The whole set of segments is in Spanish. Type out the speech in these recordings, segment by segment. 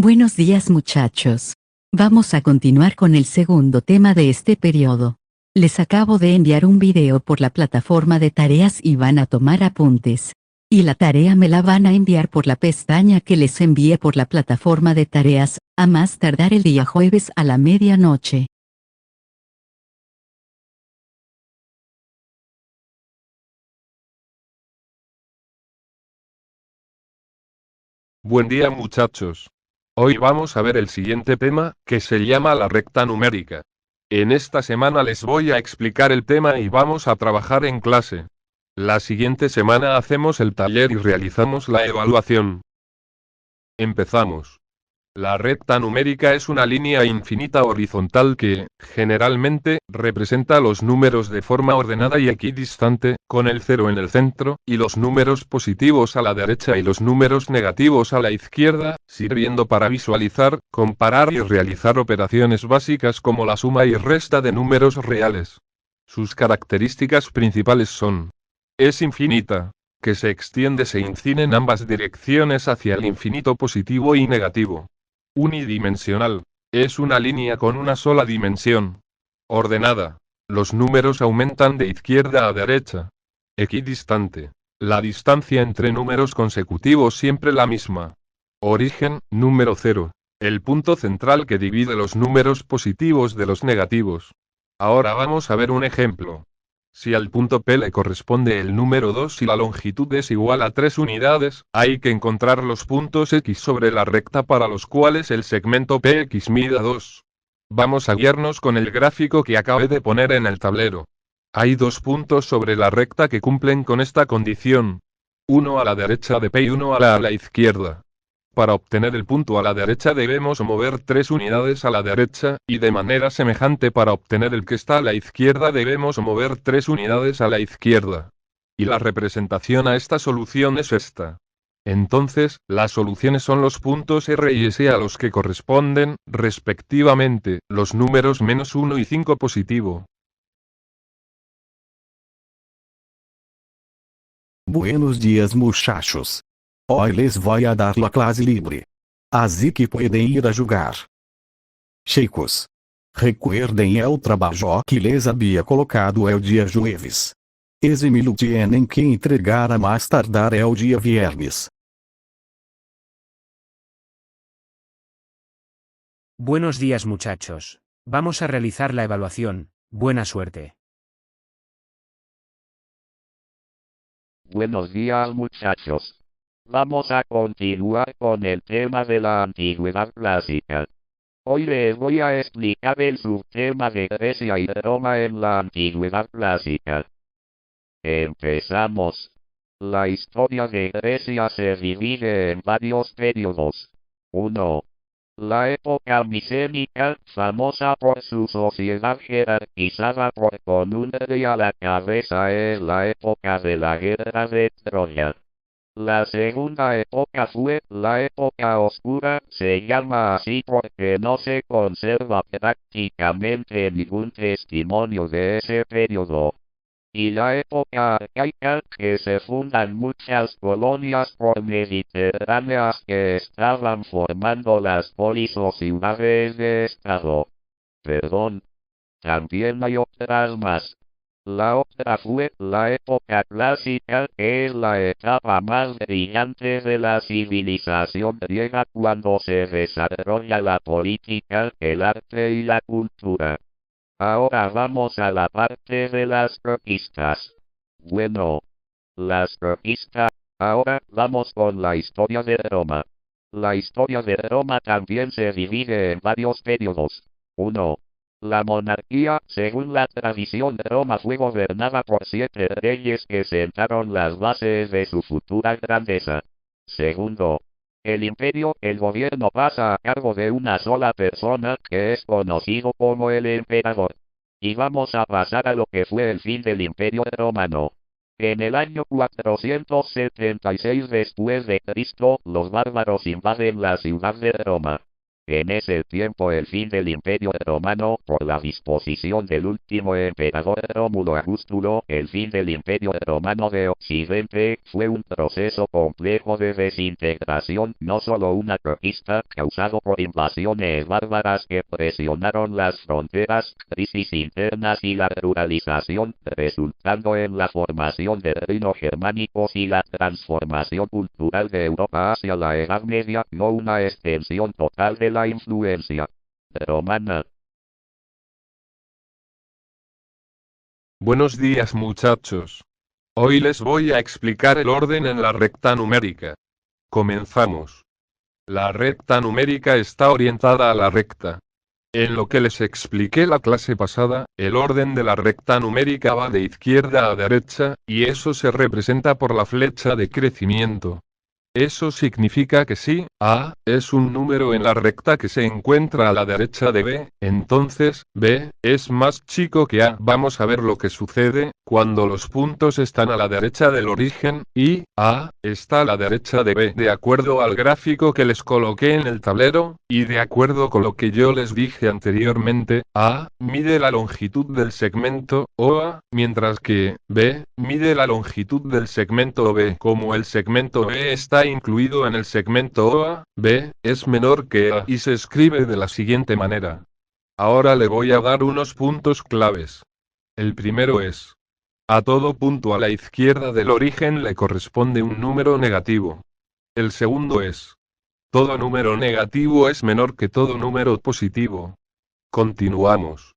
Buenos días muchachos. Vamos a continuar con el segundo tema de este periodo. Les acabo de enviar un video por la plataforma de tareas y van a tomar apuntes. Y la tarea me la van a enviar por la pestaña que les envié por la plataforma de tareas, a más tardar el día jueves a la medianoche. Buen día muchachos. Hoy vamos a ver el siguiente tema, que se llama la recta numérica. En esta semana les voy a explicar el tema y vamos a trabajar en clase. La siguiente semana hacemos el taller y realizamos la evaluación. Empezamos. La recta numérica es una línea infinita horizontal que, generalmente, representa los números de forma ordenada y equidistante, con el cero en el centro, y los números positivos a la derecha y los números negativos a la izquierda, sirviendo para visualizar, comparar y realizar operaciones básicas como la suma y resta de números reales. Sus características principales son: es infinita, que se extiende se incide en ambas direcciones hacia el infinito positivo y negativo. Unidimensional. Es una línea con una sola dimensión. Ordenada. Los números aumentan de izquierda a derecha. Equidistante. La distancia entre números consecutivos siempre la misma. Origen, número 0. El punto central que divide los números positivos de los negativos. Ahora vamos a ver un ejemplo. Si al punto P le corresponde el número 2 y la longitud es igual a 3 unidades, hay que encontrar los puntos X sobre la recta para los cuales el segmento PX mida 2. Vamos a guiarnos con el gráfico que acabé de poner en el tablero. Hay dos puntos sobre la recta que cumplen con esta condición. Uno a la derecha de P y uno a la izquierda. Para obtener el punto a la derecha debemos mover 3 unidades a la derecha, y de manera semejante para obtener el que está a la izquierda debemos mover 3 unidades a la izquierda. Y la representación a esta solución es esta. Entonces, las soluciones son los puntos R y S a los que corresponden, respectivamente, los números -1 y 5 positivo. Buenos días muchachos. Hoy les voy a dar la clase libre. Así que pueden ir a jugar. Chicos, recuerden el trabajo que les había colocado el día jueves. Ese me lo tienen que entregar a más tardar el día viernes. Buenos días muchachos. Vamos a realizar la evaluación. Buena suerte. Buenos días muchachos. Vamos a continuar con el tema de la antigüedad clásica. Hoy les voy a explicar el subtema de Grecia y Roma en la antigüedad clásica. Empezamos. La historia de Grecia se divide en varios periodos. 1. La época micénica, famosa por su sociedad jerarquizada por con un rey a la cabeza, es la época de la guerra de Troya. La segunda época fue la época oscura, se llama así porque no se conserva prácticamente ningún testimonio de ese periodo. Y la época arcaica, que se fundan muchas colonias por mediterráneas que estaban formando las polis o ciudades de estado. También hay otras más. La otra fue la época clásica, que es la etapa más brillante de la civilización griega cuando se desarrolla la política, el arte y la cultura. Ahora vamos a la parte de las conquistas. Bueno, las conquistas. Ahora vamos con la historia de Roma. La historia de Roma también se divide en varios periodos. 1. La monarquía, según la tradición, Roma fue gobernada por 7 reyes que sentaron las bases de su futura grandeza. Segundo, el imperio, el gobierno pasa a cargo de una sola persona, que es conocido como el emperador. Y vamos a pasar a lo que fue el fin del imperio romano. En el año 476 después de Cristo, los bárbaros invaden la ciudad de Roma. En ese tiempo el fin del Imperio Romano, por la disposición del último emperador Rómulo Augustulo, el fin del Imperio Romano de Occidente, fue un proceso complejo de desintegración, no solo una conquista, causado por invasiones bárbaras que presionaron las fronteras, crisis internas y la ruralización, resultando en la formación de reinos germánicos y la transformación cultural de Europa hacia la Edad Media, no una extensión total de la influencia romana. Buenos días muchachos. Hoy les voy a explicar el orden en la recta numérica. Comenzamos. La recta numérica está orientada a la recta. En lo que les expliqué la clase pasada, el orden de la recta numérica va de izquierda a derecha, y eso se representa por la flecha de crecimiento. Eso significa que si A es un número en la recta que se encuentra a la derecha de B, entonces B es más chico que A. Vamos a ver lo que sucede cuando los puntos están a la derecha del origen, y A está a la derecha de B. De acuerdo al gráfico que les coloqué en el tablero, y de acuerdo con lo que yo les dije anteriormente, A mide la longitud del segmento OA, mientras que B mide la longitud del segmento B. Como el segmento B está incluido en el segmento OA, B es menor que A y se escribe de la siguiente manera. Ahora le voy a dar unos puntos claves. El primero es: a todo punto a la izquierda del origen le corresponde un número negativo. El segundo es: todo número negativo es menor que todo número positivo. Continuamos.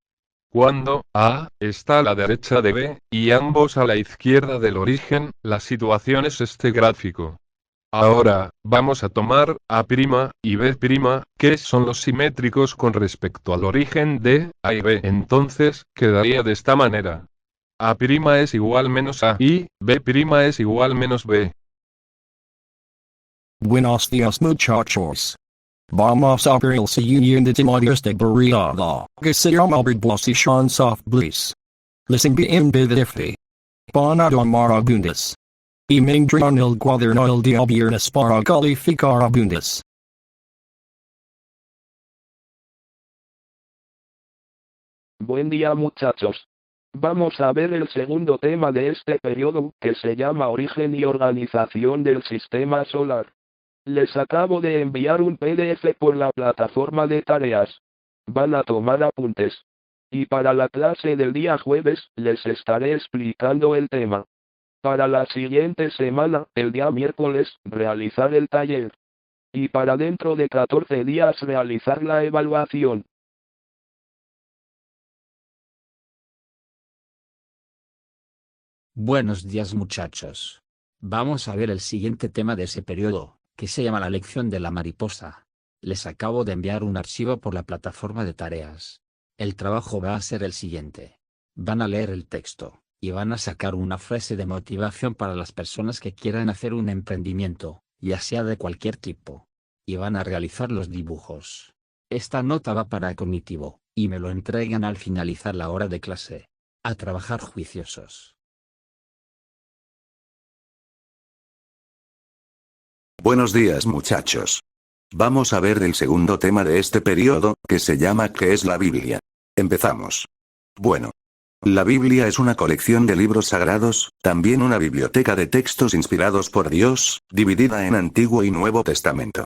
Cuando A está a la derecha de B, y ambos a la izquierda del origen, la situación es este gráfico. Ahora, vamos a tomar A' y B', que son los simétricos con respecto al origen de A y B. Entonces, quedaría de esta manera. A' es igual menos A, y B' es igual menos B. Buenos días muchachos. Vamos a ver el siguiente tema de este periodo, que se llama Revolution of Bliss. Les envíen PDF. Van a tomar abundes. Y me entregan el cuaderno el día viernes para calificar abundes. Buen día muchachos. Vamos a ver el segundo tema de este periodo, que se llama Origen y Organización del Sistema Solar. Les acabo de enviar un PDF por la plataforma de tareas. Van a tomar apuntes. Y para la clase del día jueves, les estaré explicando el tema. Para la siguiente semana, el día miércoles, realizar el taller. Y para dentro de 14 días realizar la evaluación. Buenos días muchachos. Vamos a ver el siguiente tema de ese periodo, que se llama la lección de la mariposa. Les acabo de enviar un archivo por la plataforma de tareas. El trabajo va a ser el siguiente. Van a leer el texto, y van a sacar una frase de motivación para las personas que quieran hacer un emprendimiento, ya sea de cualquier tipo. Y van a realizar los dibujos. Esta nota va para cognitivo, y me lo entregan al finalizar la hora de clase. A trabajar juiciosos. Buenos días muchachos. Vamos a ver el segundo tema de este periodo, que se llama ¿Qué es la Biblia? Empezamos. Bueno. La Biblia es una colección de libros sagrados, también una biblioteca de textos inspirados por Dios, dividida en Antiguo y Nuevo Testamento.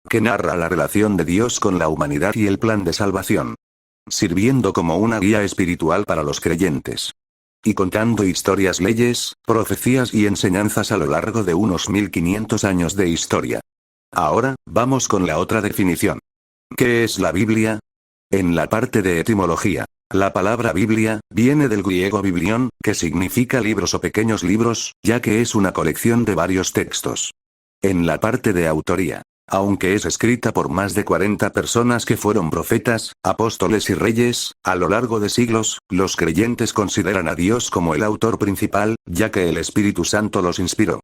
Que narra la relación de Dios con la humanidad y el plan de salvación. Sirviendo como una guía espiritual para los creyentes. Y contando historias, leyes, profecías y enseñanzas a lo largo de unos 1500 años de historia. Ahora, vamos con la otra definición. ¿Qué es la Biblia? En la parte de etimología, la palabra Biblia viene del griego biblion, que significa libros o pequeños libros, ya que es una colección de varios textos. En la parte de autoría, aunque es escrita por más de 40 personas que fueron profetas, apóstoles y reyes, a lo largo de siglos, los creyentes consideran a Dios como el autor principal, ya que el Espíritu Santo los inspiró.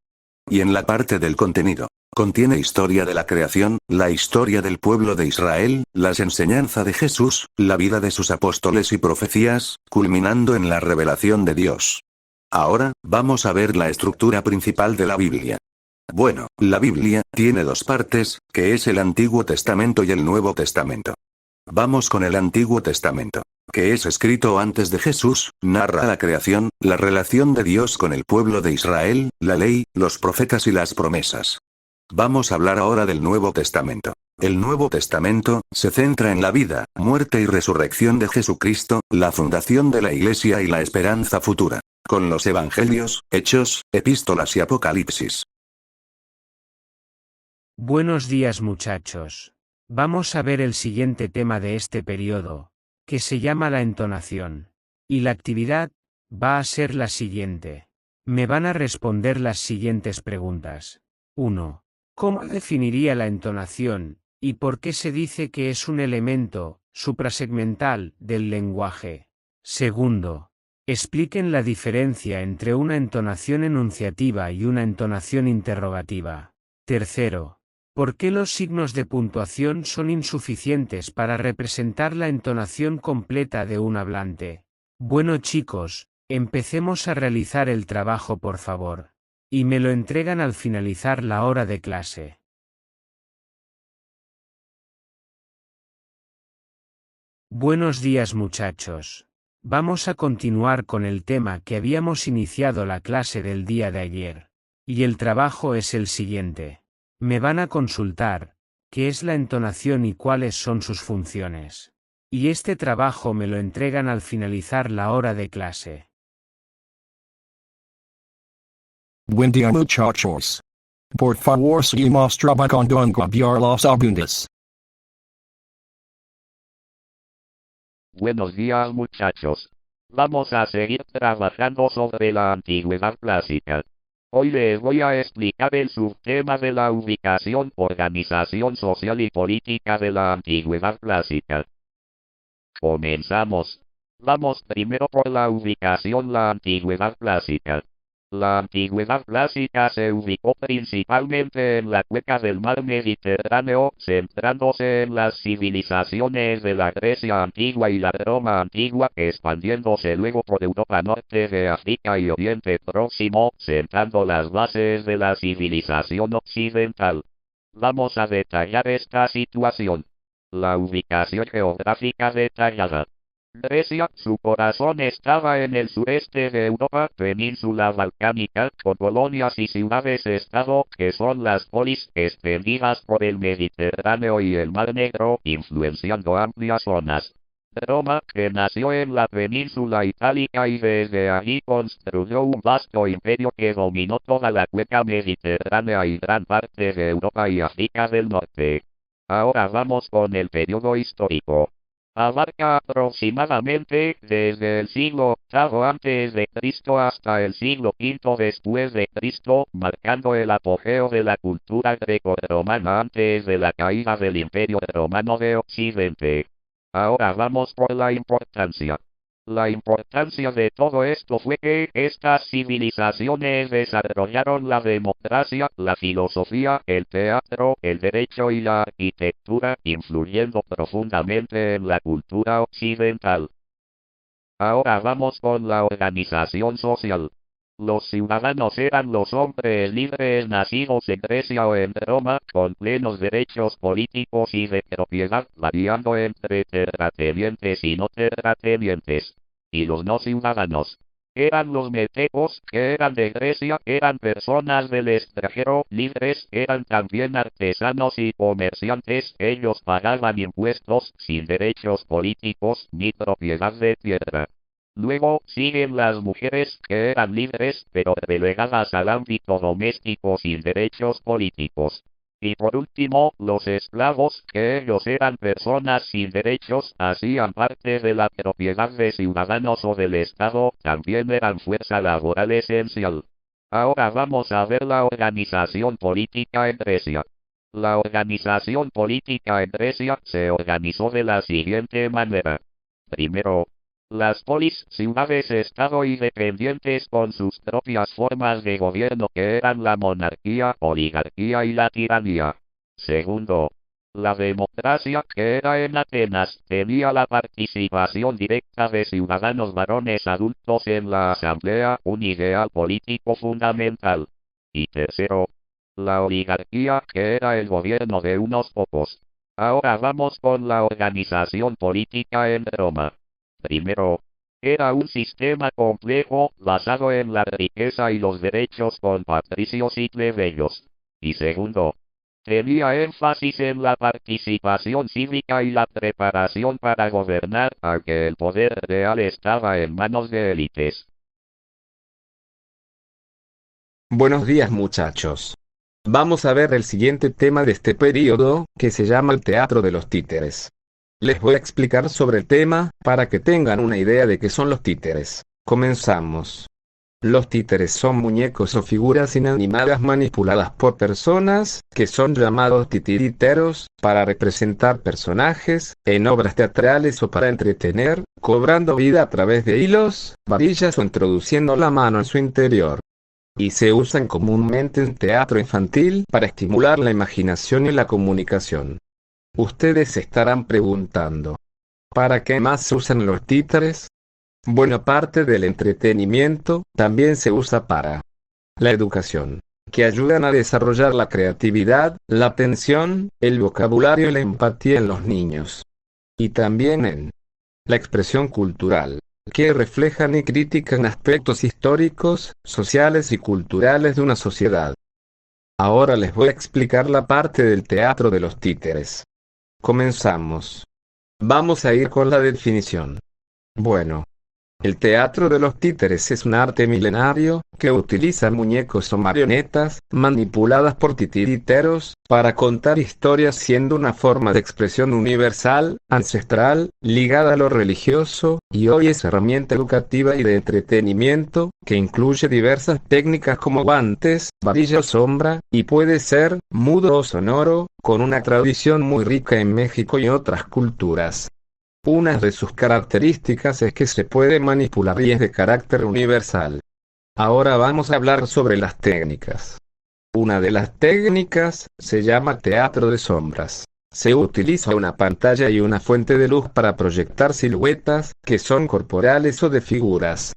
Y en la parte del contenido, contiene historia de la creación, la historia del pueblo de Israel, las enseñanzas de Jesús, la vida de sus apóstoles y profecías, culminando en la revelación de Dios. Ahora, vamos a ver la estructura principal de la Biblia. Bueno, la Biblia tiene dos partes, que es el Antiguo Testamento y el Nuevo Testamento. Vamos con el Antiguo Testamento, que es escrito antes de Jesús, narra la creación, la relación de Dios con el pueblo de Israel, la ley, los profetas y las promesas. Vamos a hablar ahora del Nuevo Testamento. El Nuevo Testamento se centra en la vida, muerte y resurrección de Jesucristo, la fundación de la Iglesia y la esperanza futura, con los Evangelios, Hechos, Epístolas y Apocalipsis. Buenos días muchachos. Vamos a ver el siguiente tema de este periodo, que se llama la entonación. Y la actividad va a ser la siguiente. Me van a responder las siguientes preguntas. 1. ¿Cómo definiría la entonación, y por qué se dice que es un elemento suprasegmental del lenguaje? Segundo, expliquen la diferencia entre una entonación enunciativa y una entonación interrogativa. Tercero, ¿por qué los signos de puntuación son insuficientes para representar la entonación completa de un hablante? Bueno chicos, empecemos a realizar el trabajo por favor. Y me lo entregan al finalizar la hora de clase. Buenos días muchachos. Vamos a continuar con el tema que habíamos iniciado la clase del día de ayer. Y el trabajo es el siguiente. Me van a consultar, ¿qué es la entonación y cuáles son sus funciones? Y este trabajo me lo entregan al finalizar la hora de clase. Buen día muchachos. Por favor seguimos trabajando en cambiar las abundas. Buenos días muchachos. Vamos a seguir trabajando sobre la antigüedad clásica. Hoy les voy a explicar el subtema de la ubicación, organización social y política de la antigüedad clásica. Comenzamos. Vamos primero por la ubicación, la antigüedad clásica. La antigüedad clásica se ubicó principalmente en la cuenca del mar Mediterráneo, centrándose en las civilizaciones de la Grecia antigua y la Roma antigua, expandiéndose luego por Europa norte de África y Oriente Próximo, sentando las bases de la civilización occidental. Vamos a detallar esta situación. La ubicación geográfica detallada. Grecia, su corazón estaba en el sureste de Europa, península balcánica, con colonias y ciudades-estado, que son las polis, extendidas por el Mediterráneo y el Mar Negro, influenciando amplias zonas. Roma, que nació en la península itálica y desde allí construyó un vasto imperio que dominó toda la cuenca mediterránea y gran parte de Europa y África del Norte. Ahora vamos con el periodo histórico. Abarca aproximadamente desde el siglo VIII a.C. hasta el siglo V después de Cristo, marcando el apogeo de la cultura grecorromana antes de la caída del Imperio Romano de Occidente. Ahora vamos por la importancia. La importancia de todo esto fue que estas civilizaciones desarrollaron la democracia, la filosofía, el teatro, el derecho y la arquitectura, influyendo profundamente en la cultura occidental. Ahora vamos con la organización social. Los ciudadanos eran los hombres libres nacidos en Grecia o en Roma, con plenos derechos políticos y de propiedad, variando entre terratenientes y no terratenientes. Y los no ciudadanos eran los metecos, que eran de Grecia, eran personas del extranjero, libres, eran también artesanos y comerciantes, ellos pagaban impuestos, sin derechos políticos ni propiedad de tierra. Luego siguen las mujeres, que eran libres, pero relegadas al ámbito doméstico sin derechos políticos. Y por último, los esclavos, que ellos eran personas sin derechos, hacían parte de la propiedad de ciudadanos o del Estado, también eran fuerza laboral esencial. Ahora vamos a ver la organización política en Grecia. La organización política en Grecia se organizó de la siguiente manera. Primero, las polis, ciudades-estado y dependientes con sus propias formas de gobierno que eran la monarquía, oligarquía y la tiranía. Segundo, la democracia, que era en Atenas, tenía la participación directa de ciudadanos varones adultos en la asamblea, un ideal político fundamental. Y tercero, La oligarquía, que era el gobierno de unos pocos. Ahora vamos con la organización política en Roma. Primero, era un sistema complejo, basado en la riqueza y los derechos con patricios y plebeyos. Y segundo, tenía énfasis en la participación cívica y la preparación para gobernar, aunque el poder real estaba en manos de élites. Buenos días, muchachos. Vamos a ver el siguiente tema de este periodo, que se llama el teatro de los títeres. Les voy a explicar sobre el tema, para que tengan una idea de qué son los títeres. Comenzamos. Los títeres son muñecos o figuras inanimadas manipuladas por personas, que son llamados titiriteros, para representar personajes, en obras teatrales o para entretener, cobrando vida a través de hilos, varillas o introduciendo la mano en su interior. Y se usan comúnmente en teatro infantil para estimular la imaginación y la comunicación. Ustedes se estarán preguntando, ¿para qué más se usan los títeres? Bueno, aparte del entretenimiento, también se usa para la educación, que ayudan a desarrollar la creatividad, la atención, el vocabulario y la empatía en los niños. Y también en la expresión cultural, que reflejan y critican aspectos históricos, sociales y culturales de una sociedad. Ahora les voy a explicar la parte del teatro de los títeres. Comenzamos. Vamos a ir con la definición. Bueno, el teatro de los títeres es un arte milenario, que utiliza muñecos o marionetas, manipuladas por titiriteros, para contar historias, siendo una forma de expresión universal, ancestral, ligada a lo religioso, y hoy es herramienta educativa y de entretenimiento, que incluye diversas técnicas como guantes, varilla o sombra, y puede ser mudo o sonoro, con una tradición muy rica en México y otras culturas. Una de sus características es que se puede manipular y es de carácter universal. Ahora vamos a hablar sobre las técnicas. Una de las técnicas se llama teatro de sombras. Se utiliza una pantalla y una fuente de luz para proyectar siluetas, que son corporales o de figuras.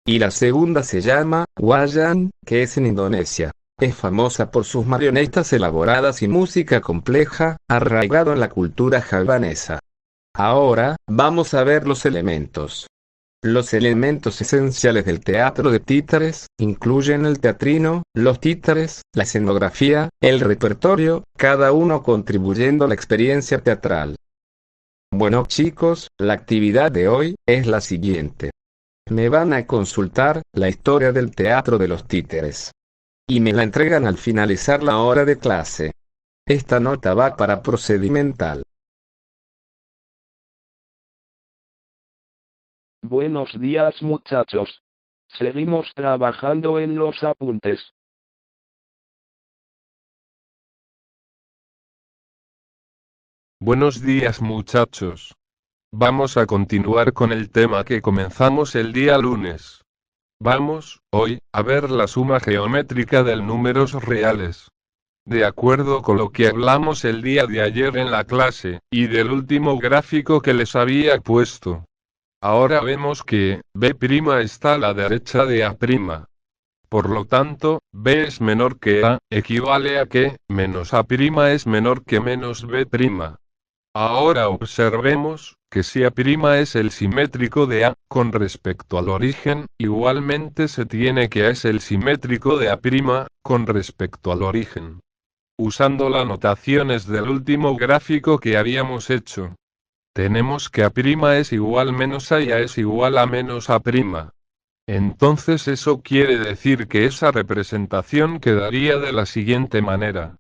Y la segunda se llama wayang, que es en Indonesia. Es famosa por sus marionetas elaboradas y música compleja, arraigado en la cultura javanesa. Ahora, vamos a ver los elementos. Los elementos esenciales del teatro de títeres incluyen el teatrino, los títeres, la escenografía, el repertorio, cada uno contribuyendo a la experiencia teatral. Bueno, chicos, la actividad de hoy es la siguiente. Me van a consultar la historia del teatro de los títeres. Y me la entregan al finalizar la hora de clase. Esta nota va para procedimental. Buenos días, muchachos. Seguimos trabajando en los apuntes. Buenos días, muchachos. Vamos a continuar con el tema que comenzamos el día lunes. Vamos, hoy, a ver la suma geométrica de números reales. De acuerdo con lo que hablamos el día de ayer en la clase, y del último gráfico que les había puesto. Ahora vemos que B' está a la derecha de A'. Por lo tanto, B es menor que A, equivale a que menos A' es menor que menos B'. Ahora observemos que si A' es el simétrico de A con respecto al origen, igualmente se tiene que A es el simétrico de A' con respecto al origen. Usando las notaciones del último gráfico que habíamos hecho, tenemos que A' es igual menos A y A es igual a menos A'. Entonces eso quiere decir que esa representación quedaría de la siguiente manera.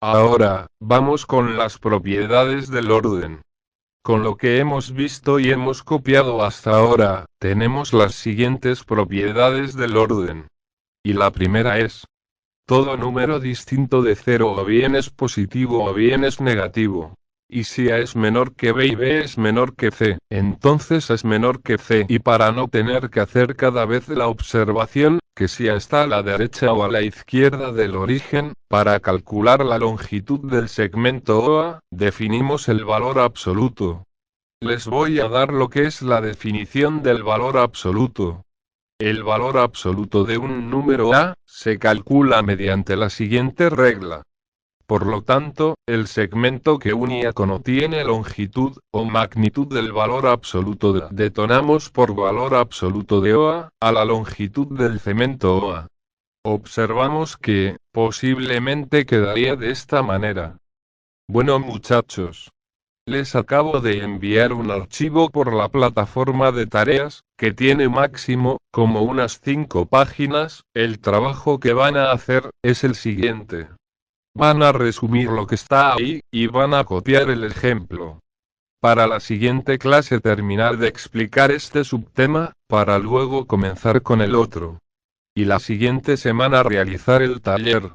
Ahora, vamos con las propiedades del orden. Con lo que hemos visto y hemos copiado hasta ahora, tenemos las siguientes propiedades del orden. Y la primera es: todo número distinto de 0 o bien es positivo o bien es negativo. Y si A es menor que B y B es menor que C, entonces A es menor que C. Y para no tener que hacer cada vez la observación, que si A está a la derecha o a la izquierda del origen, para calcular la longitud del segmento OA, definimos el valor absoluto. Les voy a dar lo que es la definición del valor absoluto. El valor absoluto de un número A se calcula mediante la siguiente regla. Por lo tanto, el segmento que un icono tiene longitud o magnitud del valor absoluto de detonamos por valor absoluto de OA a la longitud del segmento OA. Observamos que, posiblemente quedaría de esta manera. Bueno muchachos, les acabo de enviar un archivo por la plataforma de tareas, que tiene máximo, como unas 5 páginas. El trabajo que van a hacer es el siguiente. Van a resumir lo que está ahí, y van a copiar el ejemplo. Para la siguiente clase terminar de explicar este subtema, para luego comenzar con el otro. Y la siguiente semana realizar el taller.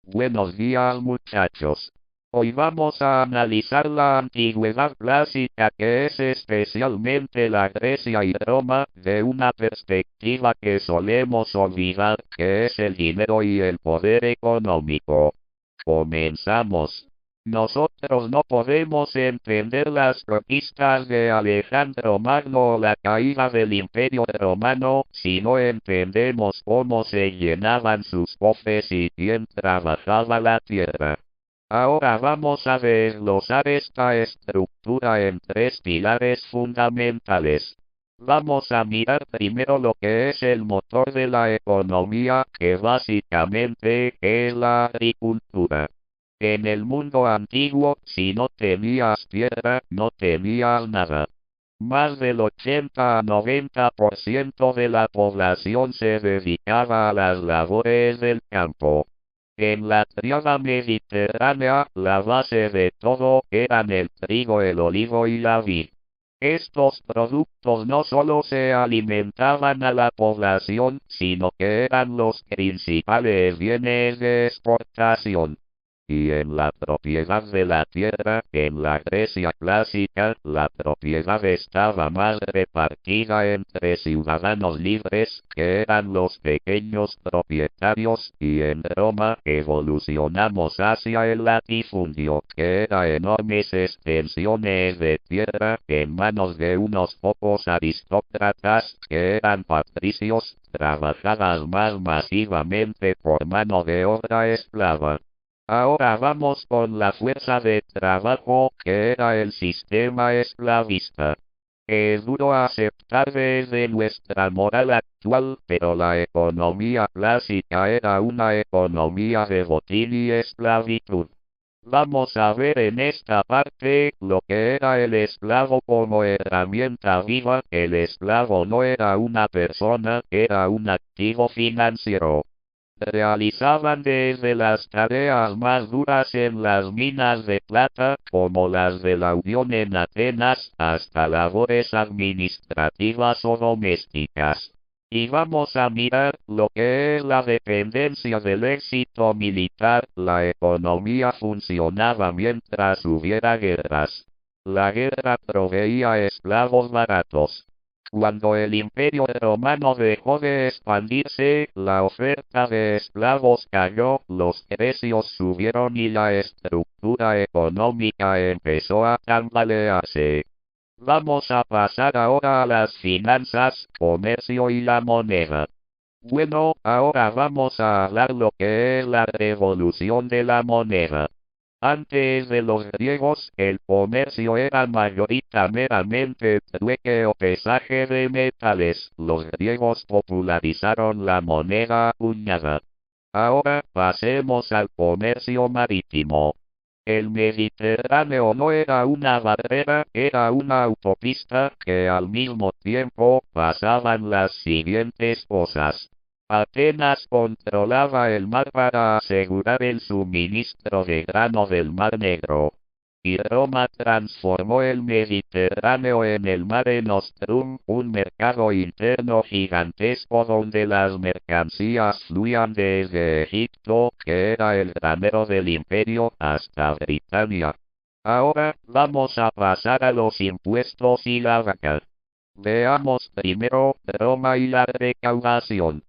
Buenos días muchachos. Hoy vamos a analizar la antigüedad clásica, que es especialmente la Grecia y Roma, de una perspectiva que solemos olvidar, que es el dinero y el poder económico. Comenzamos. Nosotros no podemos entender las conquistas de Alejandro Magno o la caída del Imperio Romano si no entendemos cómo se llenaban sus cofres y quién trabajaba la tierra. Ahora vamos a desglosar esta estructura en 3 pilares fundamentales. Vamos a mirar primero lo que es el motor de la economía, que básicamente es la agricultura. En el mundo antiguo, si no tenías tierra, no tenías nada. Más del 80 a 90% de la población se dedicaba a las labores del campo. En la tríada mediterránea, la base de todo eran el trigo, el olivo y la vid. Estos productos no solo se alimentaban a la población, sino que eran los principales bienes de exportación. Y en la propiedad de la tierra, en la Grecia clásica, la propiedad estaba más repartida entre ciudadanos libres, que eran los pequeños propietarios, y en Roma evolucionamos hacia el latifundio, que era enormes extensiones de tierra en manos de unos pocos aristócratas, que eran patricios, trabajadas más masivamente por mano de obra esclava. Ahora vamos con la fuerza de trabajo, que era el sistema esclavista. Es duro aceptar desde nuestra moral actual, pero la economía clásica era una economía de botín y esclavitud. Vamos a ver en esta parte lo que era el esclavo como herramienta viva. El esclavo no era una persona, era un activo financiero. Realizaban desde las tareas más duras en las minas de plata, como las de la Unión en Atenas, hasta labores administrativas o domésticas. Y vamos a mirar lo que es la dependencia del éxito militar. La economía funcionaba mientras hubiera guerras. La guerra proveía esclavos baratos. Cuando el Imperio Romano dejó de expandirse, la oferta de esclavos cayó, los precios subieron y la estructura económica empezó a tambalearse. Vamos a pasar ahora a las finanzas, comercio y la moneda. Bueno, ahora vamos a hablar lo que es la revolución de la moneda. Antes de los griegos, el comercio era mayoritariamente trueque o pesaje de metales. Los griegos popularizaron la moneda acuñada. Ahora pasemos al comercio marítimo. El Mediterráneo no era una barrera, era una autopista, que al mismo tiempo pasaban las siguientes cosas. Atenas controlaba el mar para asegurar el suministro de grano del Mar Negro. Y Roma transformó el Mediterráneo en el Mare Nostrum, un mercado interno gigantesco donde las mercancías fluían desde Egipto, que era el granero del imperio, hasta Britania. Ahora vamos a pasar a los impuestos y la vaca. Veamos primero Roma y la recaudación.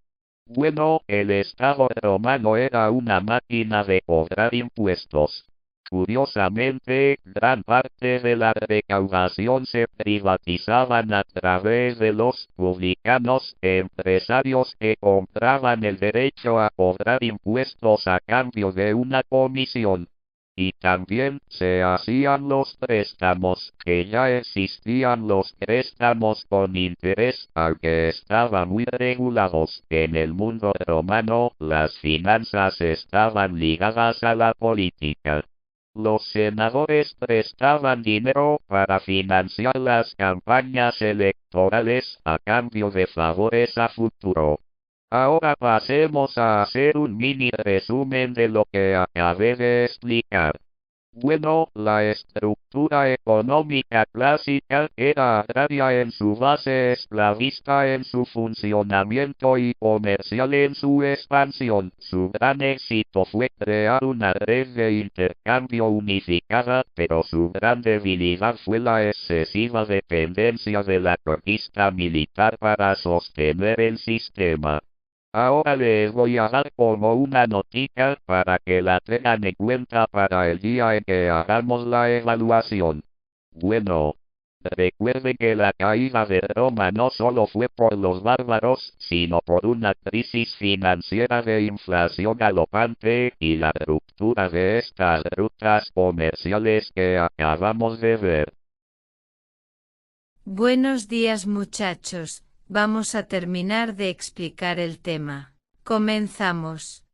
Bueno, el Estado romano era una máquina de cobrar impuestos. Curiosamente, gran parte de la recaudación se privatizaban a través de los publicanos, empresarios que compraban el derecho a cobrar impuestos a cambio de una comisión. Y también se hacían los préstamos, que ya existían los préstamos con interés, aunque estaban muy regulados. En el mundo romano, las finanzas estaban ligadas a la política. Los senadores prestaban dinero para financiar las campañas electorales a cambio de favores a futuro. Ahora pasemos a hacer un mini resumen de lo que acabé de explicar. Bueno, la estructura económica clásica era agraria en su base, esclavista en su funcionamiento y comercial en su expansión. Su gran éxito fue crear una red de intercambio unificada, pero su gran debilidad fue la excesiva dependencia de la conquista militar para sostener el sistema. Ahora les voy a dar como una notica para que la tengan en cuenta para el día en que hagamos la evaluación. Bueno, recuerden que la caída de Roma no solo fue por los bárbaros, sino por una crisis financiera de inflación galopante y la ruptura de estas rutas comerciales que acabamos de ver. Buenos días muchachos. Vamos a terminar de explicar el tema. Comenzamos.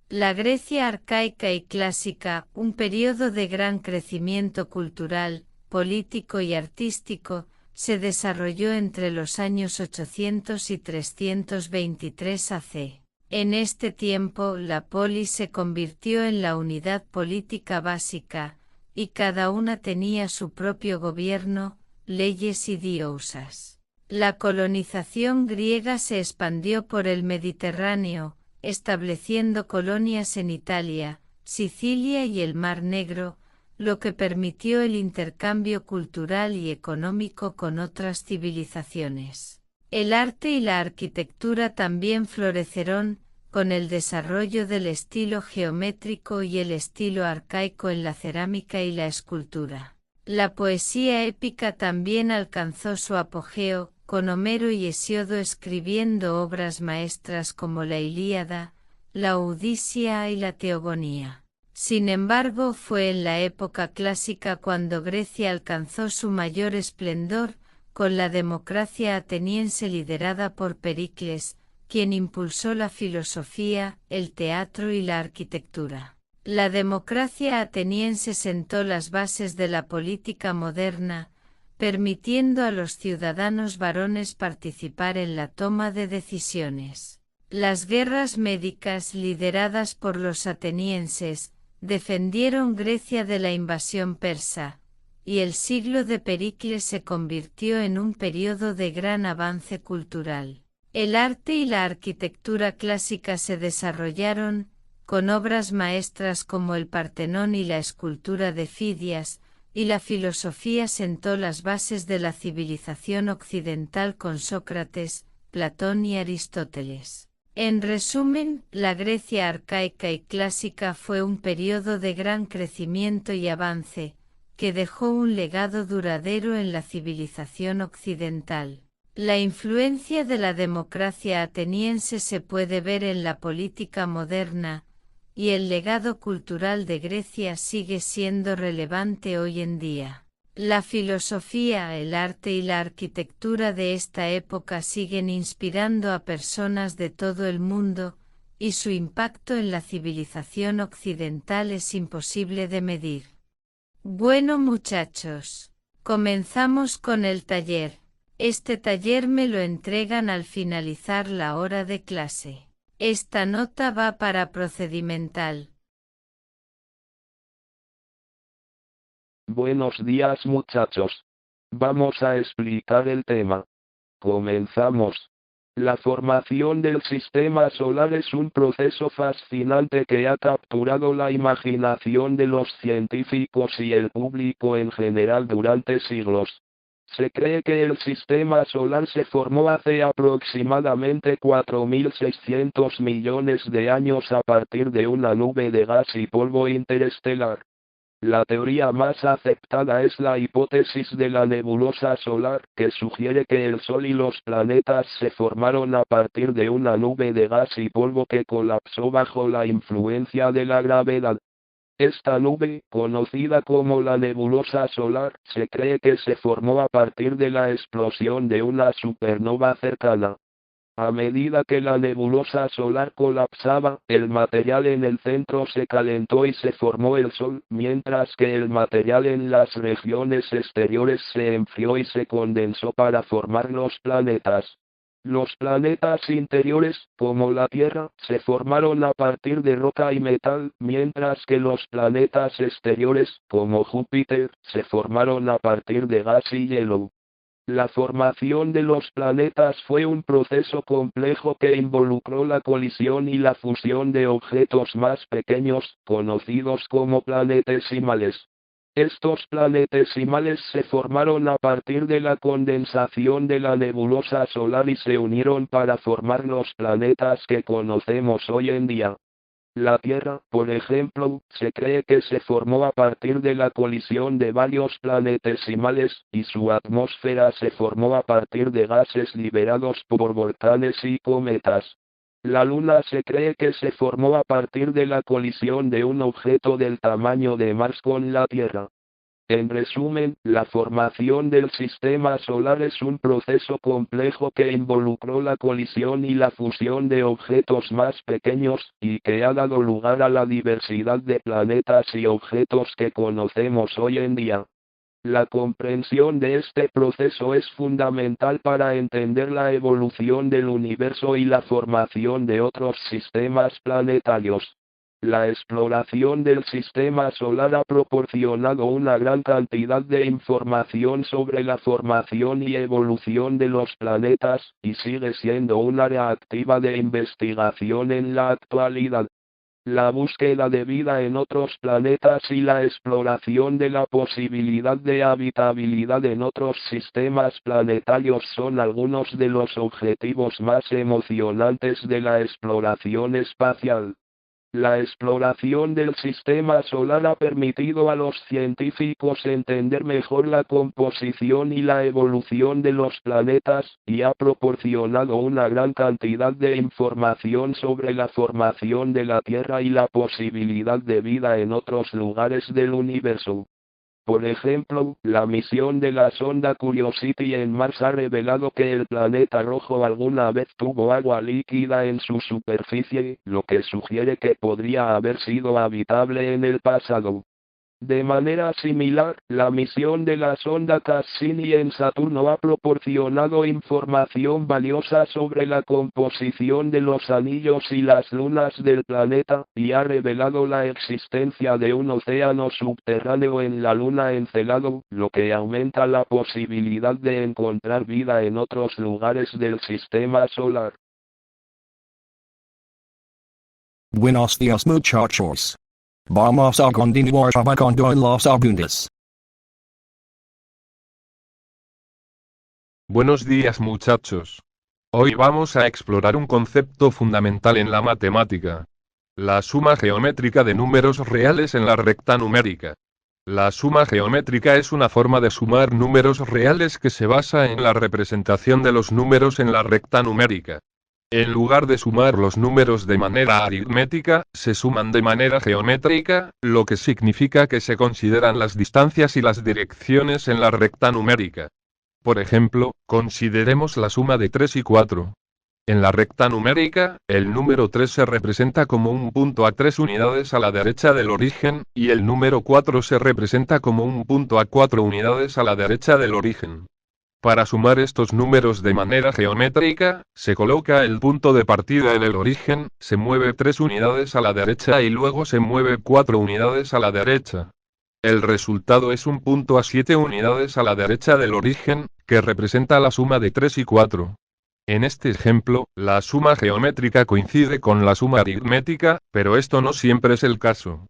La Grecia arcaica y clásica, un periodo de gran crecimiento cultural, político y artístico, se desarrolló entre los años 800 y 323 AC. En este tiempo, la polis se convirtió en la unidad política básica, y cada una tenía su propio gobierno, leyes y diosas. La colonización griega se expandió por el Mediterráneo, estableciendo colonias en Italia, Sicilia y el Mar Negro, lo que permitió el intercambio cultural y económico con otras civilizaciones. El arte y la arquitectura también florecieron, con el desarrollo del estilo geométrico y el estilo arcaico en la cerámica y la escultura. La poesía épica también alcanzó su apogeo, con Homero y Hesíodo escribiendo obras maestras como la Ilíada, la Odisea y la Teogonía. Sin embargo, fue en la época clásica cuando Grecia alcanzó su mayor esplendor, con la democracia ateniense liderada por Pericles, quien impulsó la filosofía, el teatro y la arquitectura. La democracia ateniense sentó las bases de la política moderna, permitiendo a los ciudadanos varones participar en la toma de decisiones. Las guerras médicas lideradas por los atenienses defendieron Grecia de la invasión persa, y el siglo de Pericles se convirtió en un periodo de gran avance cultural. El arte y la arquitectura clásica se desarrollaron, con obras maestras como el Partenón y la escultura de Fidias, y la filosofía sentó las bases de la civilización occidental con Sócrates, Platón y Aristóteles. En resumen, la Grecia arcaica y clásica fue un periodo de gran crecimiento y avance, que dejó un legado duradero en la civilización occidental. La influencia de la democracia ateniense se puede ver en la política moderna, y el legado cultural de Grecia sigue siendo relevante hoy en día. La filosofía, el arte y la arquitectura de esta época siguen inspirando a personas de todo el mundo, y su impacto en la civilización occidental es imposible de medir. Bueno muchachos, comenzamos con el taller. Este taller me lo entregan al finalizar la hora de clase. Esta nota va para procedimental. Buenos días muchachos. Vamos a explicar el tema. Comenzamos. La formación del sistema solar es un proceso fascinante que ha capturado la imaginación de los científicos y el público en general durante siglos. Se cree que el sistema solar se formó hace aproximadamente 4.600 millones de años a partir de una nube de gas y polvo interestelar. La teoría más aceptada es la hipótesis de la nebulosa solar, que sugiere que el Sol y los planetas se formaron a partir de una nube de gas y polvo que colapsó bajo la influencia de la gravedad. Esta nube, conocida como la nebulosa solar, se cree que se formó a partir de la explosión de una supernova cercana. A medida que la nebulosa solar colapsaba, el material en el centro se calentó y se formó el Sol, mientras que el material en las regiones exteriores se enfrió y se condensó para formar los planetas. Los planetas interiores, como la Tierra, se formaron a partir de roca y metal, mientras que los planetas exteriores, como Júpiter, se formaron a partir de gas y hielo. La formación de los planetas fue un proceso complejo que involucró la colisión y la fusión de objetos más pequeños, conocidos como planetesimales. Estos planetesimales se formaron a partir de la condensación de la nebulosa solar y se unieron para formar los planetas que conocemos hoy en día. La Tierra, por ejemplo, se cree que se formó a partir de la colisión de varios planetesimales, y su atmósfera se formó a partir de gases liberados por volcanes y cometas. La Luna se cree que se formó a partir de la colisión de un objeto del tamaño de Mars con la Tierra. En resumen, la formación del sistema solar es un proceso complejo que involucró la colisión y la fusión de objetos más pequeños, y que ha dado lugar a la diversidad de planetas y objetos que conocemos hoy en día. La comprensión de este proceso es fundamental para entender la evolución del universo y la formación de otros sistemas planetarios. La exploración del sistema solar ha proporcionado una gran cantidad de información sobre la formación y evolución de los planetas, y sigue siendo un área activa de investigación en la actualidad. La búsqueda de vida en otros planetas y la exploración de la posibilidad de habitabilidad en otros sistemas planetarios son algunos de los objetivos más emocionantes de la exploración espacial. La exploración del sistema solar ha permitido a los científicos entender mejor la composición y la evolución de los planetas, y ha proporcionado una gran cantidad de información sobre la formación de la Tierra y la posibilidad de vida en otros lugares del universo. Por ejemplo, la misión de la sonda Curiosity en Mars ha revelado que el planeta rojo alguna vez tuvo agua líquida en su superficie, lo que sugiere que podría haber sido habitable en el pasado. De manera similar, la misión de la sonda Cassini en Saturno ha proporcionado información valiosa sobre la composición de los anillos y las lunas del planeta, y ha revelado la existencia de un océano subterráneo en la luna Encelado, lo que aumenta la posibilidad de encontrar vida en otros lugares del sistema solar. Buenos días muchachos. Vamos a continuar trabajando en los apuntes. Buenos días muchachos. Hoy vamos a explorar un concepto fundamental en la matemática. La suma geométrica de números reales en la recta numérica. La suma geométrica es una forma de sumar números reales que se basa en la representación de los números en la recta numérica. En lugar de sumar los números de manera aritmética, se suman de manera geométrica, lo que significa que se consideran las distancias y las direcciones en la recta numérica. Por ejemplo, consideremos la suma de 3 y 4. En la recta numérica, el número 3 se representa como un punto a 3 unidades a la derecha del origen, y el número 4 se representa como un punto a 4 unidades a la derecha del origen. Para sumar estos números de manera geométrica, se coloca el punto de partida en el origen, se mueve 3 unidades a la derecha y luego se mueve 4 unidades a la derecha. El resultado es un punto a 7 unidades a la derecha del origen, que representa la suma de 3 y 4. En este ejemplo, la suma geométrica coincide con la suma aritmética, pero esto no siempre es el caso.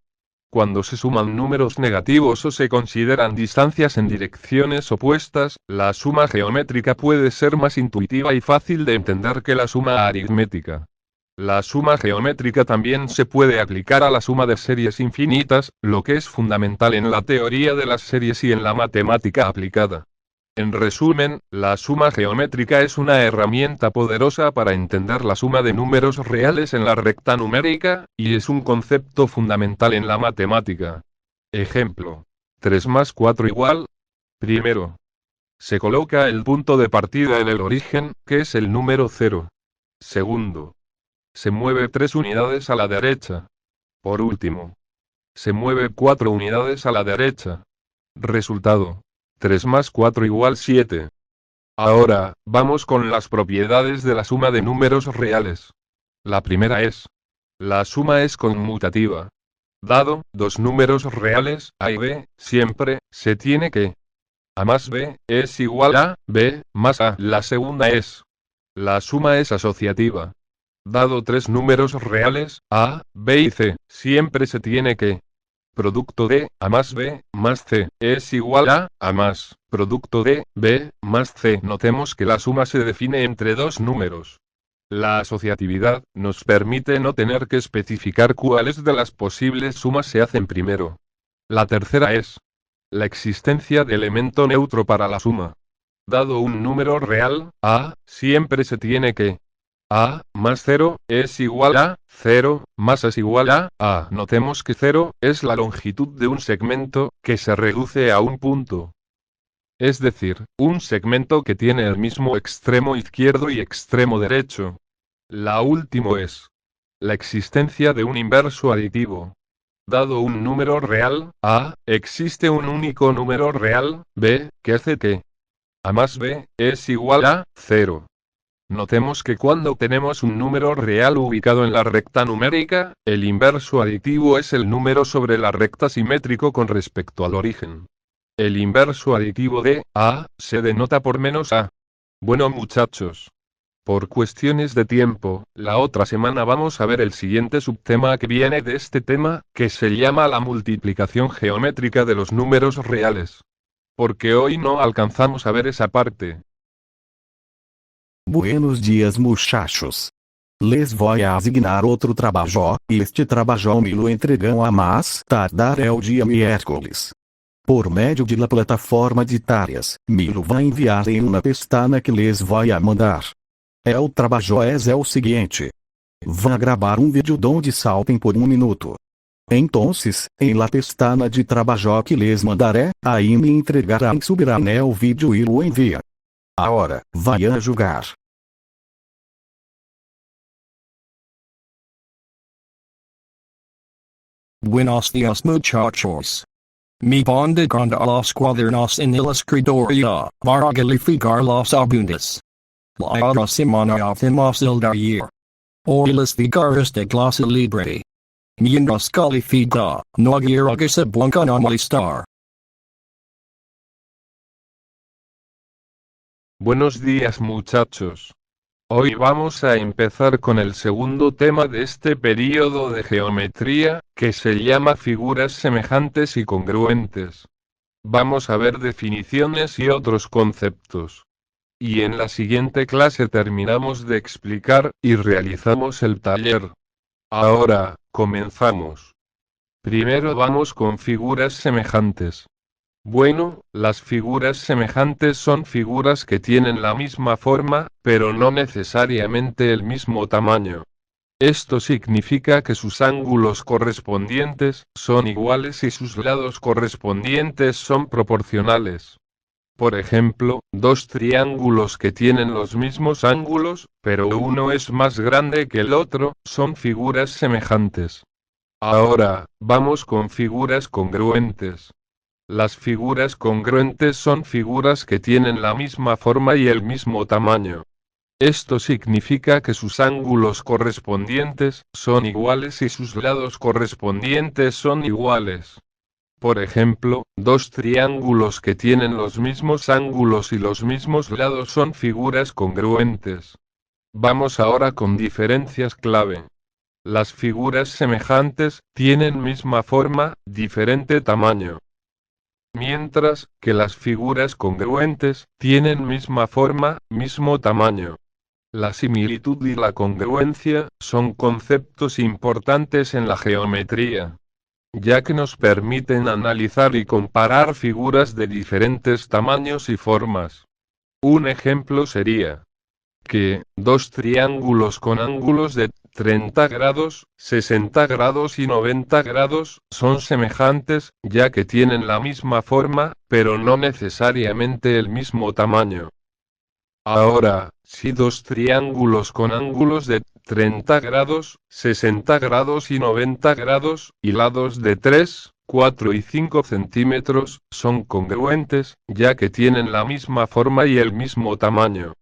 Cuando se suman números negativos o se consideran distancias en direcciones opuestas, la suma geométrica puede ser más intuitiva y fácil de entender que la suma aritmética. La suma geométrica también se puede aplicar a la suma de series infinitas, lo que es fundamental en la teoría de las series y en la matemática aplicada. En resumen, la suma geométrica es una herramienta poderosa para entender la suma de números reales en la recta numérica, y es un concepto fundamental en la matemática. Ejemplo. 3 más 4 igual. Primero. Se coloca el punto de partida en el origen, que es el número 0. Segundo. Se mueve 3 unidades a la derecha. Por último. Se mueve 4 unidades a la derecha. Resultado. 3 más 4 igual 7. Ahora, vamos con las propiedades de la suma de números reales. La primera es. La suma es conmutativa. Dado dos números reales, A y B, siempre, se tiene que A más B, es igual a B, más A. La segunda es. La suma es asociativa. Dado tres números reales, A, B y C, siempre se tiene que producto de A más B, más C, es igual a más producto de B, más C. Notemos que la suma se define entre dos números. La asociatividad nos permite no tener que especificar cuáles de las posibles sumas se hacen primero. La tercera es la existencia de elemento neutro para la suma. Dado un número real, A, siempre se tiene que A más 0 es igual a 0, más es igual a A. Notemos que 0 es la longitud de un segmento, que se reduce a un punto. Es decir, un segmento que tiene el mismo extremo izquierdo y extremo derecho. La última es la existencia de un inverso aditivo. Dado un número real, A, existe un único número real, B, que hace que A más B es igual a 0. Notemos que cuando tenemos un número real ubicado en la recta numérica, el inverso aditivo es el número sobre la recta simétrico con respecto al origen. El inverso aditivo de A se denota por menos A. Bueno muchachos. Por cuestiones de tiempo, la otra semana vamos a ver el siguiente subtema que viene de este tema, que se llama la multiplicación geométrica de los números reales. Porque hoy no alcanzamos a ver esa parte. Buenos dias, muchachos. Les voy a asignar outro trabalho, e este trabalho me lo entregam a mais tardar el dia miércoles. Por medio de la plataforma de tareas, me lo vai enviar em uma pestana que les voy a mandar. El trabalho é o seguinte. Vão gravar um vídeo donde saltem por 1 minuto. Entonces, em la pestana de trabalho que les mandaré, aí me entregarán e subirán el vídeo e lo envia. Agora, vai a jogar. Buenos dias muchachos. Me ponde con los cuadernos en el escritorio, para calificar los apuntes. La otra semana hacemos el taller. Hoy les fijar esta clase libre. Mientras califica, no quiero que se pongan a molestar. Buenos días muchachos. Hoy vamos a empezar con el segundo tema de este período de geometría, que se llama figuras semejantes y congruentes. Vamos a ver definiciones y otros conceptos. Y en la siguiente clase terminamos de explicar, y realizamos el taller. Ahora, comenzamos. Primero vamos con figuras semejantes. Bueno, las figuras semejantes son figuras que tienen la misma forma, pero no necesariamente el mismo tamaño. Esto significa que sus ángulos correspondientes son iguales y sus lados correspondientes son proporcionales. Por ejemplo, dos triángulos que tienen los mismos ángulos, pero uno es más grande que el otro, son figuras semejantes. Ahora, vamos con figuras congruentes. Las figuras congruentes son figuras que tienen la misma forma y el mismo tamaño. Esto significa que sus ángulos correspondientes son iguales y sus lados correspondientes son iguales. Por ejemplo, dos triángulos que tienen los mismos ángulos y los mismos lados son figuras congruentes. Vamos ahora con diferencias clave. Las figuras semejantes tienen misma forma, diferente tamaño. Mientras que las figuras congruentes tienen misma forma, mismo tamaño. La similitud y la congruencia son conceptos importantes en la geometría, ya que nos permiten analizar y comparar figuras de diferentes tamaños y formas. Un ejemplo sería que dos triángulos con ángulos de 30 grados, 60 grados y 90 grados son semejantes, ya que tienen la misma forma, pero no necesariamente el mismo tamaño. Ahora, si dos triángulos con ángulos de 30 grados, 60 grados y 90 grados, y lados de 3, 4 y 5 centímetros, son congruentes, ya que tienen la misma forma y el mismo tamaño.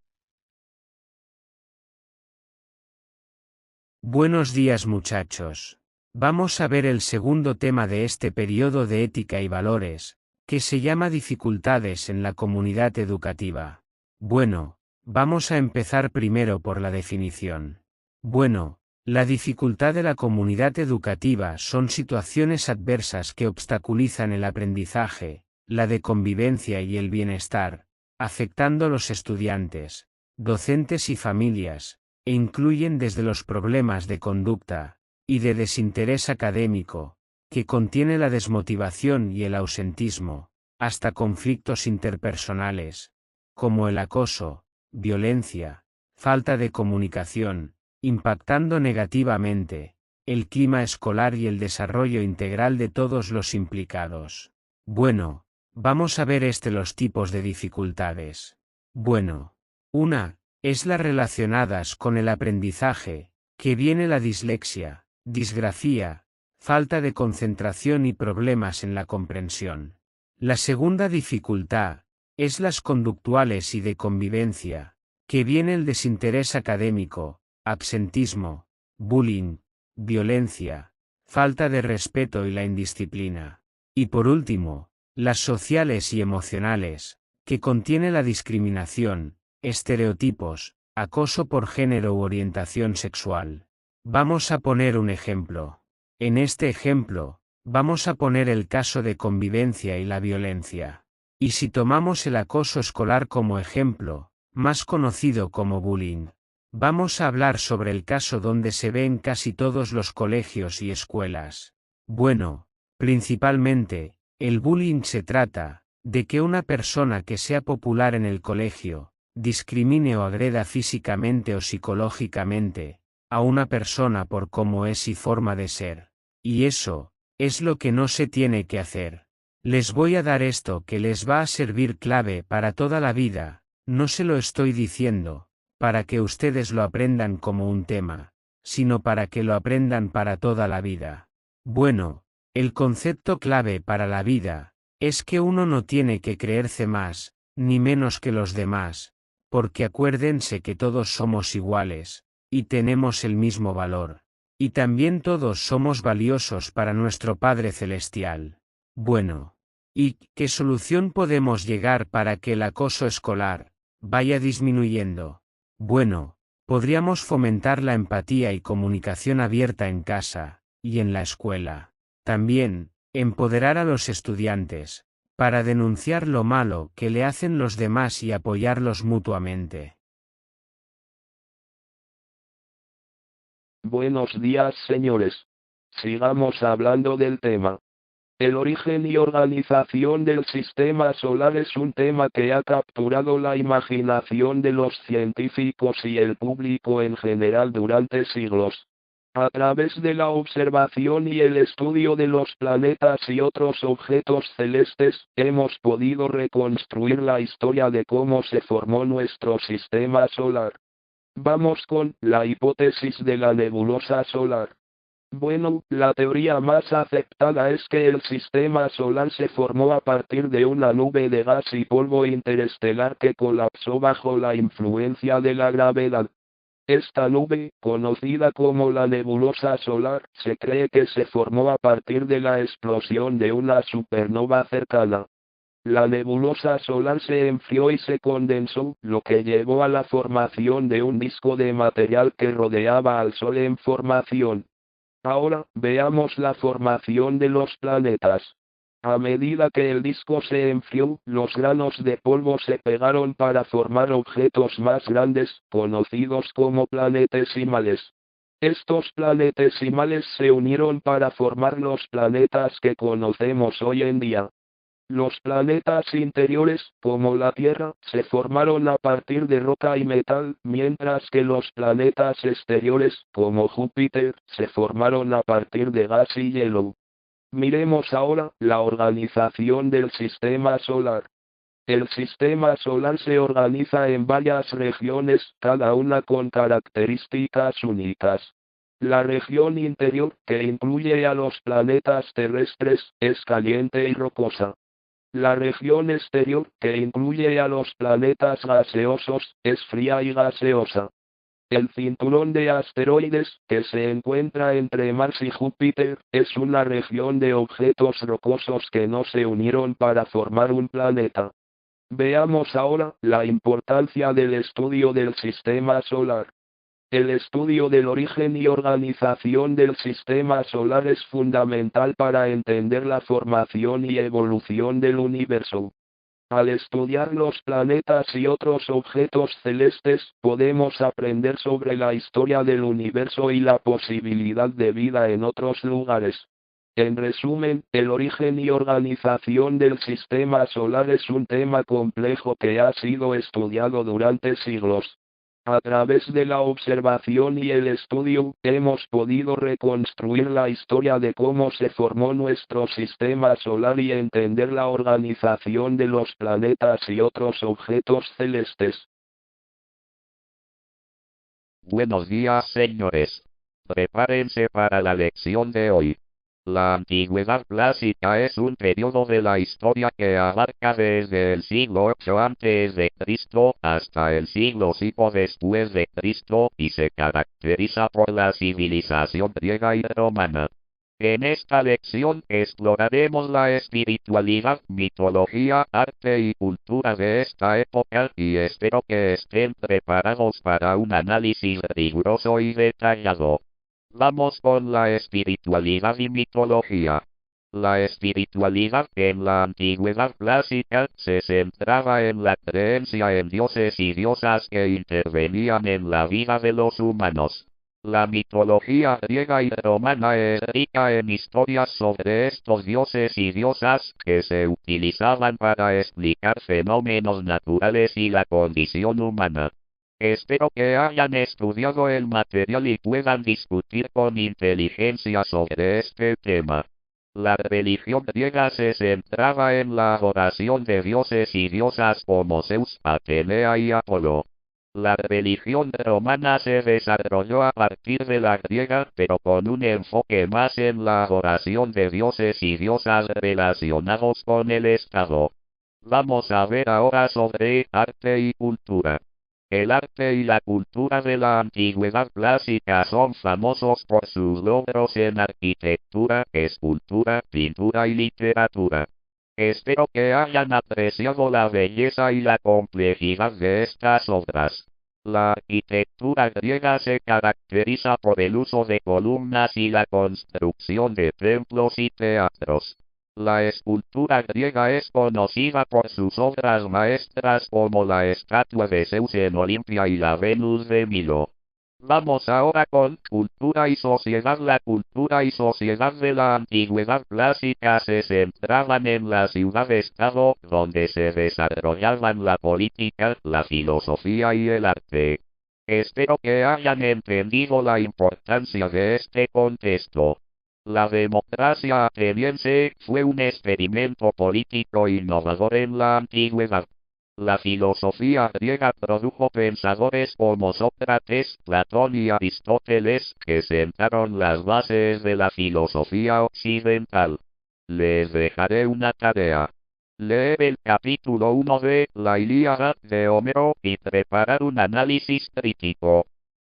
Buenos días muchachos. Vamos a ver el segundo tema de este periodo de ética y valores, que se llama dificultades en la comunidad educativa. Bueno, vamos a empezar primero por la definición. Bueno, la dificultad de la comunidad educativa son situaciones adversas que obstaculizan el aprendizaje, la de convivencia y el bienestar, afectando a los estudiantes, docentes y familias, e incluyen desde los problemas de conducta y de desinterés académico, que contiene la desmotivación y el ausentismo, hasta conflictos interpersonales, como el acoso, violencia, falta de comunicación, impactando negativamente el clima escolar y el desarrollo integral de todos los implicados. Bueno, vamos a ver los tipos de dificultades. Bueno, una es las relacionadas con el aprendizaje, que viene la dislexia, disgrafía, falta de concentración y problemas en la comprensión. La segunda dificultad es las conductuales y de convivencia, que viene el desinterés académico, absentismo, bullying, violencia, falta de respeto y la indisciplina. Y por último, las sociales y emocionales, que contiene la discriminación, estereotipos, acoso por género u orientación sexual. Vamos a poner un ejemplo. En este ejemplo, vamos a poner el caso de convivencia y la violencia. Y si tomamos el acoso escolar como ejemplo, más conocido como bullying, vamos a hablar sobre el caso donde se ve en casi todos los colegios y escuelas. Bueno, principalmente, el bullying se trata de que una persona que sea popular en el colegio, discrimine o agreda físicamente o psicológicamente a una persona por cómo es y forma de ser. Y eso es lo que no se tiene que hacer. Les voy a dar esto que les va a servir clave para toda la vida, no se lo estoy diciendo para que ustedes lo aprendan como un tema, sino para que lo aprendan para toda la vida. Bueno, el concepto clave para la vida es que uno no tiene que creerse más ni menos que los demás, porque acuérdense que todos somos iguales, y tenemos el mismo valor. Y también todos somos valiosos para nuestro Padre Celestial. Bueno, ¿y qué solución podemos llegar para que el acoso escolar vaya disminuyendo? Bueno, podríamos fomentar la empatía y comunicación abierta en casa y en la escuela. También, empoderar a los estudiantes para denunciar lo malo que le hacen los demás y apoyarlos mutuamente. Buenos días, señores. Sigamos hablando del tema. El origen y organización del sistema solar es un tema que ha capturado la imaginación de los científicos y el público en general durante siglos. A través de la observación y el estudio de los planetas y otros objetos celestes, hemos podido reconstruir la historia de cómo se formó nuestro sistema solar. Vamos con la hipótesis de la nebulosa solar. Bueno, la teoría más aceptada es que el sistema solar se formó a partir de una nube de gas y polvo interestelar que colapsó bajo la influencia de la gravedad. Esta nube, conocida como la nebulosa solar, se cree que se formó a partir de la explosión de una supernova cercana. La nebulosa solar se enfrió y se condensó, lo que llevó a la formación de un disco de material que rodeaba al Sol en formación. Ahora, veamos la formación de los planetas. A medida que el disco se enfrió, los granos de polvo se pegaron para formar objetos más grandes, conocidos como planetesimales. Estos planetesimales se unieron para formar los planetas que conocemos hoy en día. Los planetas interiores, como la Tierra, se formaron a partir de roca y metal, mientras que los planetas exteriores, como Júpiter, se formaron a partir de gas y hielo. Miremos ahora la organización del sistema solar. El sistema solar se organiza en varias regiones, cada una con características únicas. La región interior, que incluye a los planetas terrestres, es caliente y rocosa. La región exterior, que incluye a los planetas gaseosos, es fría y gaseosa. El cinturón de asteroides, que se encuentra entre Mars y Júpiter, es una región de objetos rocosos que no se unieron para formar un planeta. Veamos ahora la importancia del estudio del sistema solar. El estudio del origen y organización del sistema solar es fundamental para entender la formación y evolución del universo. Al estudiar los planetas y otros objetos celestes, podemos aprender sobre la historia del universo y la posibilidad de vida en otros lugares. En resumen, el origen y organización del sistema solar es un tema complejo que ha sido estudiado durante siglos. A través de la observación y el estudio, hemos podido reconstruir la historia de cómo se formó nuestro sistema solar y entender la organización de los planetas y otros objetos celestes. Buenos días, señores. Prepárense para la lección de hoy. La antigüedad clásica es un periodo de la historia que abarca desde el siglo 8 a.C. hasta el siglo 5 después de Cristo y se caracteriza por la civilización griega y romana. En esta lección exploraremos la espiritualidad, mitología, arte y cultura de esta época y espero que estén preparados para un análisis riguroso y detallado. Vamos con la espiritualidad y mitología. La espiritualidad en la antigüedad clásica se centraba en la creencia en dioses y diosas que intervenían en la vida de los humanos. La mitología griega y romana es rica en historias sobre estos dioses y diosas que se utilizaban para explicar fenómenos naturales y la condición humana. Espero que hayan estudiado el material y puedan discutir con inteligencia sobre este tema. La religión griega se centraba en la adoración de dioses y diosas como Zeus, Atenea y Apolo. La religión romana se desarrolló a partir de la griega, pero con un enfoque más en la adoración de dioses y diosas relacionados con el Estado. Vamos a ver ahora sobre arte y cultura. El arte y la cultura de la antigüedad clásica son famosos por sus logros en arquitectura, escultura, pintura y literatura. Espero que hayan apreciado la belleza y la complejidad de estas obras. La arquitectura griega se caracteriza por el uso de columnas y la construcción de templos y teatros. La escultura griega es conocida por sus obras maestras como la estatua de Zeus en Olimpia y la Venus de Milo. Vamos ahora con cultura y sociedad. La cultura y sociedad de la antigüedad clásica se centraban en la ciudad-estado, donde se desarrollaban la política, la filosofía y el arte. Espero que hayan entendido la importancia de este contexto. La democracia ateniense fue un experimento político innovador en la antigüedad. La filosofía griega produjo pensadores como Sócrates, Platón y Aristóteles, que sentaron las bases de la filosofía occidental. Les dejaré una tarea. Leer el capítulo 1 de La Ilíada de Homero y preparar un análisis crítico.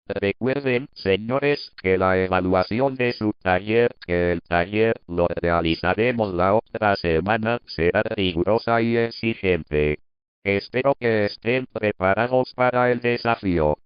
Recuerden, señores, que la evaluación de su taller, que el taller lo realizaremos la otra semana, será rigurosa y exigente. Espero que estén preparados para el desafío.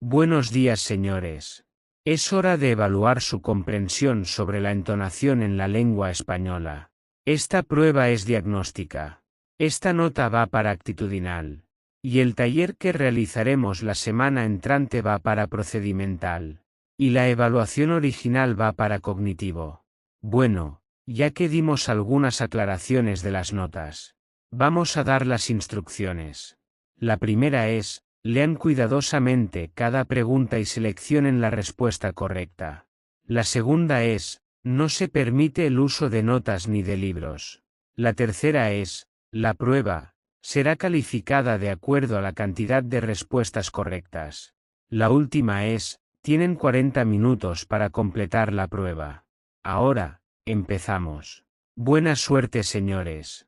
Buenos días, señores. Es hora de evaluar su comprensión sobre la entonación en la lengua española. Esta prueba es diagnóstica. Esta nota va para actitudinal. Y el taller que realizaremos la semana entrante va para procedimental. Y la evaluación original va para cognitivo. Bueno, ya que dimos algunas aclaraciones de las notas, vamos a dar las instrucciones. La primera es: lean cuidadosamente cada pregunta y seleccionen la respuesta correcta. La segunda es: no se permite el uso de notas ni de libros. La tercera es: la prueba será calificada de acuerdo a la cantidad de respuestas correctas. La última es: tienen 40 minutos para completar la prueba. Ahora, empezamos. Buena suerte, señores.